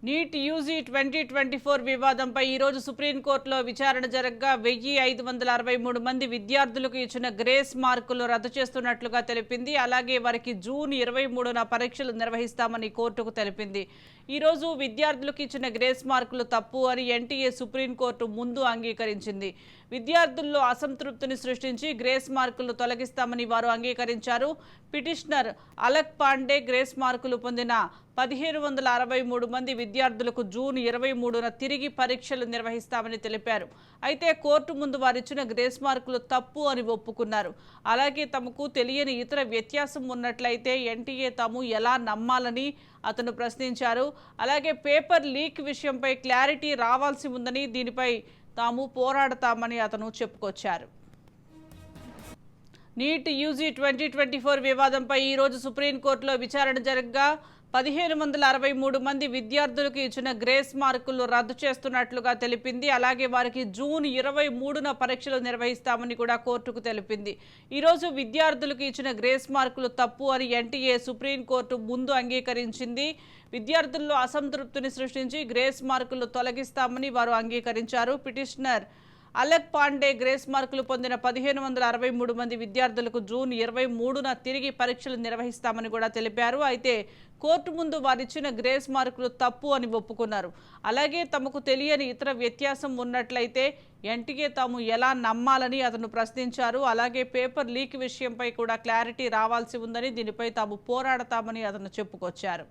NEET UG 2024 వివాదంపై ఈరోజు సుప్రీంకోర్టులో విచారణ జరగగా 1563 మంది విద్యార్థులకు ఇచ్చిన గ్రేస్ మార్కులు రద్దు చేస్తున్నట్లుగా తెలిపింది. అలాగే వారికి జూన్ 23న పరీక్షలు నిర్వహిస్తామని కోర్టుకు తెలిపింది. ఈరోజు విద్యార్థులకు ఇచ్చిన గ్రేస్ మార్కులు తప్పు అని ఎన్టీఏ సుప్రీంకోర్టు ముందు అంగీకరించింది. విద్యార్థుల్లో అసంతృప్తిని సృష్టించి గ్రేస్ మార్కులు తొలగిస్తామని వారు అంగీకరించారు. పిటిషనర్ అలక్ పాండే గ్రేస్ మార్కులు పొందిన 1563 మంది విద్యార్థులకు జూన్ 23న తిరిగి పరీక్షలు నిర్వహిస్తామని తెలిపారు. అయితే కోర్టు ముందు వారిచ్చిన గ్రేస్ మార్కులు తప్పు అని ఒప్పుకున్నారు. అలాగే తమకు తెలియని ఇతర వ్యత్యాసం ఉన్నట్లయితే ఎన్టీఏ తాము ఎలా నమ్మాలని అతను ప్రశ్నించారు. అలాగే పేపర్ లీక్ విషయంపై క్లారిటీ రావాల్సి ఉందని దీనిపై తాము పోరాడతామని అతను చెప్పుకొచ్చారు. నీట్ యూజీ 2024 వివాదంపై ఈరోజు సుప్రీంకోర్టులో విచారణ జరగగా 1563 మంది విద్యార్థులకు ఇచ్చిన గ్రేస్ మార్కులు రద్దు చేస్తున్నట్లుగా తెలిపింది. అలాగే వారికి జూన్ 23న పరీక్షలు నిర్వహిస్తామని కూడా కోర్టుకు తెలిపింది. ఈరోజు విద్యార్థులకు ఇచ్చిన గ్రేస్ మార్కులు తప్పు అని ఎన్టీఏ సుప్రీంకోర్టు ముందు అంగీకరించింది. విద్యార్థుల్లో అసంతృప్తిని సృష్టించి గ్రేస్ మార్కులు తొలగిస్తామని వారు అంగీకరించారు. పిటిషనర్ అలక్ పాండే గ్రేస్ మార్కులు పొందిన 1563 మంది విద్యార్థులకు జూన్ 23న తిరిగి పరీక్షలు నిర్వహిస్తామని కూడా తెలిపారు. అయితే కోర్టు ముందు వారిచ్చిన గ్రేస్ మార్కులు తప్పు అని ఒప్పుకున్నారు. అలాగే తమకు తెలియని ఇతర వ్యత్యాసం ఉన్నట్లయితే ఎన్టీఏ తాము ఎలా నమ్మాలని అతను ప్రశ్నించారు. అలాగే పేపర్ లీక్ విషయంపై కూడా క్లారిటీ రావాల్సి ఉందని దీనిపై తాము పోరాడతామని అతను చెప్పుకొచ్చారు.